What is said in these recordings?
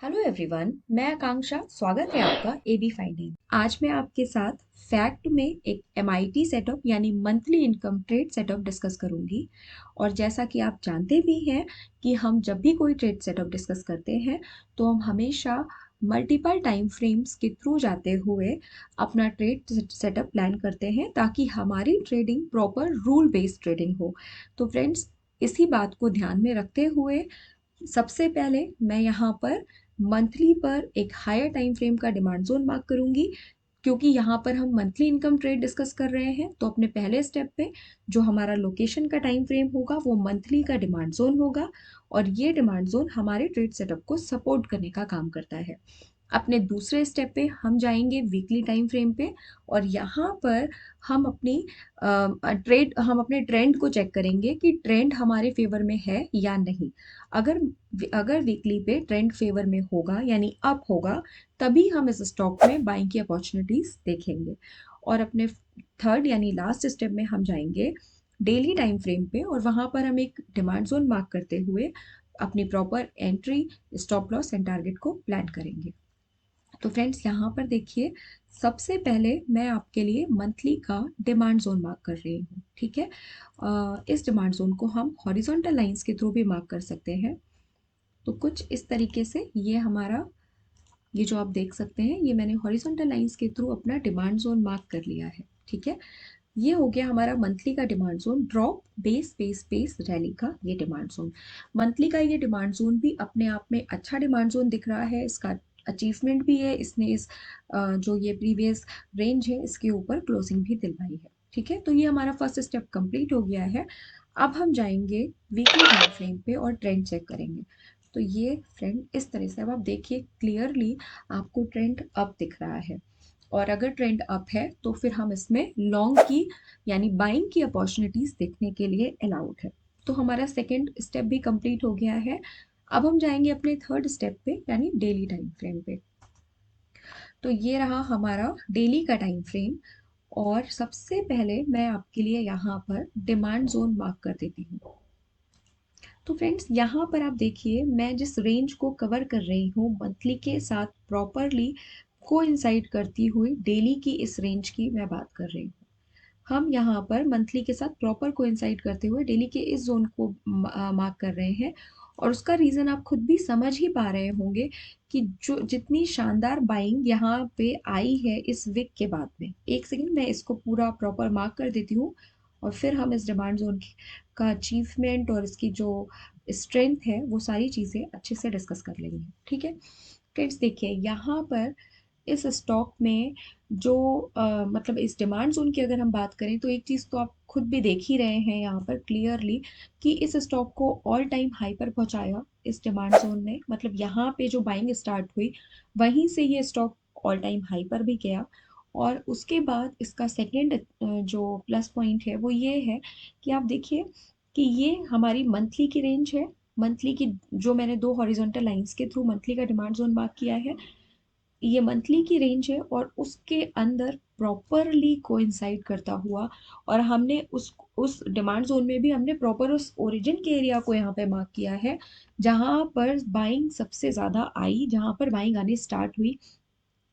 Hello everyone, मैं आकांक्षा। स्वागत है आपका एबी फाइंडिंग। आज मैं आपके साथ फैक्ट में एक एमआईटी सेटअप यानी monthly income trade setup discuss करूंगी। और जैसा कि आप जानते भी हैं कि हम जब भी कोई ट्रेड सेटअप डिस्कस करते हैं तो हम हमेशा मल्टीपल टाइम फ्रेम्स के थ्रू जाते हुए अपना ट्रेड सेटअप प्लान करते हैं ताकि हमारी trading proper rule based trading हो। तो फ्रेंड्स, इसी बात को ध्यान में रखते हुए सबसे पहले मैं यहाँ पर मंथली पर एक हायर टाइम फ्रेम का डिमांड जोन मार्क करूंगी। क्योंकि यहाँ पर हम मंथली इनकम ट्रेड डिस्कस कर रहे हैं तो अपने पहले स्टेप पे जो हमारा लोकेशन का टाइम फ्रेम होगा वो मंथली का डिमांड जोन होगा। और ये डिमांड जोन हमारे ट्रेड सेटअप को सपोर्ट करने का काम करता है। अपने दूसरे स्टेप पे हम जाएंगे वीकली टाइम फ्रेम पे। और यहाँ पर हम अपने ट्रेंड को चेक करेंगे कि ट्रेंड हमारे फेवर में है या नहीं। अगर अगर वीकली पे ट्रेंड फेवर में होगा यानी अप होगा, तभी हम इस स्टॉक में बाइंग की अपॉर्चुनिटीज देखेंगे। और अपने थर्ड यानी लास्ट स्टेप में हम जाएंगे डेली टाइम फ्रेम पे और वहां पर हम एक डिमांड जोन मार्क करते हुए अपनी proper entry, stop loss and target को प्लान करेंगे। तो फ्रेंड्स, यहाँ पर देखिए, सबसे पहले मैं आपके लिए मंथली का डिमांड जोन मार्क कर रही हूँ। ठीक है। इस डिमांड जोन को हम हॉरिजॉन्टल लाइंस के थ्रू भी मार्क कर सकते हैं। तो कुछ इस तरीके से ये जो आप देख सकते हैं, ये मैंने हॉरिजॉन्टल लाइंस के थ्रू अपना डिमांड जोन मार्क कर लिया है। ठीक है। ये हो गया हमारा मंथली का demand zone. Drop base base base rally का ये डिमांड जोन। मंथली का ये डिमांड जोन भी अपने आप में अच्छा डिमांड जोन दिख रहा है। इसका अचीवमेंट भी है। इसने इस जो ये प्रीवियस रेंज है इसके ऊपर क्लोजिंग भी दिलवाई है। ठीक है। तो ये हमारा फर्स्ट स्टेप कंप्लीट हो गया है। अब हम जाएंगे वीकली टाइम फ्रेम पे और ट्रेंड चेक करेंगे। तो ये फ्रेंड इस तरह से, अब आप देखिए क्लियरली आपको ट्रेंड अप दिख रहा है। और अगर ट्रेंड अप है तो फिर हम इसमें लॉन्ग की यानी बाइंग की अपॉर्चुनिटीज देखने के लिए अलाउड है। तो हमारा सेकेंड स्टेप भी कंप्लीट हो गया है। अब हम जाएंगे अपने थर्ड स्टेप पे यानी डेली टाइम फ्रेम पे। तो ये रहा हमारा डेली का टाइम फ्रेम। और सबसे पहले मैं आपके लिए यहाँ पर डिमांड जोन मार्क कर देती हूँ। तो फ्रेंड्स, यहाँ पर आप देखिए मैं जिस रेंज को कवर कर रही हूँ मंथली के साथ प्रॉपरली कोइंसाइड करती हुई डेली की इस रेंज की मैं बात कर रही हूँ। हम यहाँ पर मंथली के साथ प्रॉपर कोइंसाइड करते हुए डेली के इस जोन को मार्क कर रहे हैं। और उसका रीज़न आप खुद भी समझ ही पा रहे होंगे कि जो जितनी शानदार बाइंग यहाँ पे आई है इस वीक के बाद में। एक सेकंड, मैं इसको पूरा प्रॉपर मार्क कर देती हूँ और फिर हम इस डिमांड जोन का अचीवमेंट और इसकी जो स्ट्रेंथ है वो सारी चीज़ें अच्छे से डिस्कस कर लेंगे। ठीक है फ्रेंड्स, देखिए यहाँ पर इस स्टॉक में जो मतलब इस डिमांड जोन की अगर हम बात करें तो एक चीज़ तो आप खुद भी देख ही रहे हैं यहाँ पर क्लियरली कि इस स्टॉक को ऑल टाइम हाई पर पहुंचाया इस डिमांड जोन ने। मतलब यहाँ पे जो बाइंग स्टार्ट हुई वहीं से ये स्टॉक ऑल टाइम हाई पर भी गया। और उसके बाद इसका सेकेंड जो प्लस पॉइंट है वो ये है कि आप देखिए कि ये हमारी मंथली की रेंज है। मंथली की जो मैंने दो हॉरिजॉन्टल लाइंस के थ्रू मंथली का डिमांड जोन मार्क किया है, ये मंथली की रेंज है और उसके अंदर प्रॉपरली कोइंसाइड करता हुआ। और हमने उस डिमांड जोन में भी हमने प्रॉपर उस ओरिजिन के एरिया को यहाँ पे मार्क किया है जहाँ पर बाइंग सबसे ज़्यादा आई, जहाँ पर बाइंग आनी स्टार्ट हुई।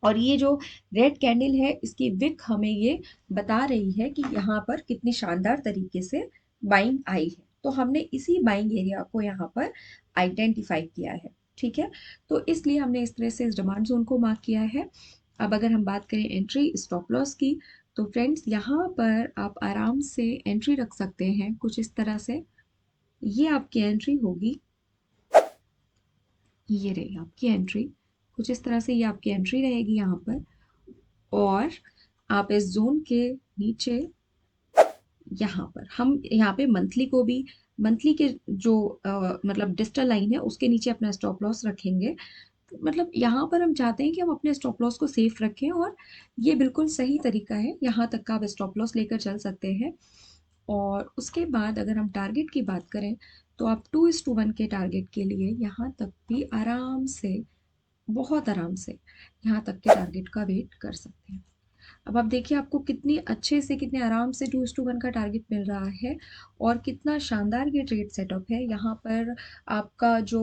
और ये जो रेड कैंडल है इसकी विक हमें ये बता रही है कि यहाँ पर कितनी शानदार तरीके से बाइंग आई है। तो हमने इसी बाइंग एरिया को यहाँ पर आइडेंटिफाई किया है। ठीक है। तो इसलिए हमने इस तरह से इस डिमांड जोन को मार्क किया है। अब अगर हम बात करें एंट्री स्टॉप लॉस की, तो फ्रेंड्स यहाँ पर आप आराम से एंट्री रख सकते हैं कुछ इस तरह से। ये आपकी एंट्री होगी, ये रही आपकी एंट्री। कुछ इस तरह से ये आपकी एंट्री रहेगी यहाँ पर। और आप इस जोन के नीचे यहाँ पर हम यहाँ पे मंथली को भी, मंथली के जो मतलब डिजिटल लाइन है उसके नीचे अपना स्टॉप लॉस रखेंगे। मतलब यहाँ पर हम चाहते हैं कि हम अपने स्टॉप लॉस को सेफ रखें और ये बिल्कुल सही तरीका है। यहाँ तक का आप स्टॉप लॉस लेकर चल सकते हैं। और उसके बाद अगर हम टारगेट की बात करें तो आप 2:1 के टारगेट के लिए यहाँ तक भी आराम से, बहुत आराम से यहाँ तक के टारगेट का वेट कर सकते हैं। अब आप देखिए आपको कितनी अच्छे से, कितने आराम से 2:1 का टारगेट मिल रहा है और कितना शानदार ये ट्रेड सेटअप है। यहाँ पर आपका जो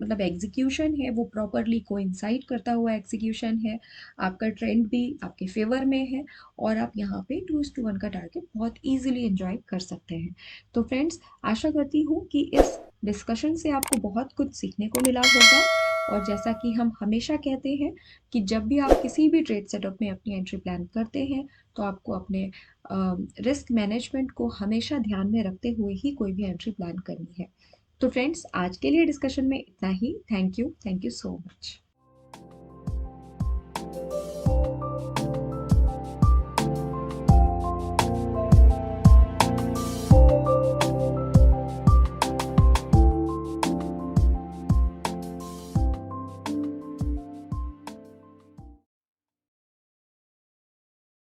मतलब एग्जीक्यूशन है वो प्रॉपरली कोइंसाइड करता हुआ एग्जीक्यूशन है। आपका ट्रेंड भी आपके फेवर में है और आप यहाँ पे 2:1 का टारगेट बहुत ईजिली एंजॉय कर सकते हैं। तो फ्रेंड्स, आशा करती हूँ कि इस डिस्कशन से आपको बहुत कुछ सीखने को मिला होगा। और जैसा कि हम हमेशा कहते हैं कि जब भी आप किसी भी ट्रेड सेटअप में अपनी एंट्री प्लान करते हैं तो आपको अपने रिस्क मैनेजमेंट को हमेशा ध्यान में रखते हुए ही कोई भी एंट्री प्लान करनी है। तो फ्रेंड्स, आज के लिए डिस्कशन में इतना ही। Thank you so much.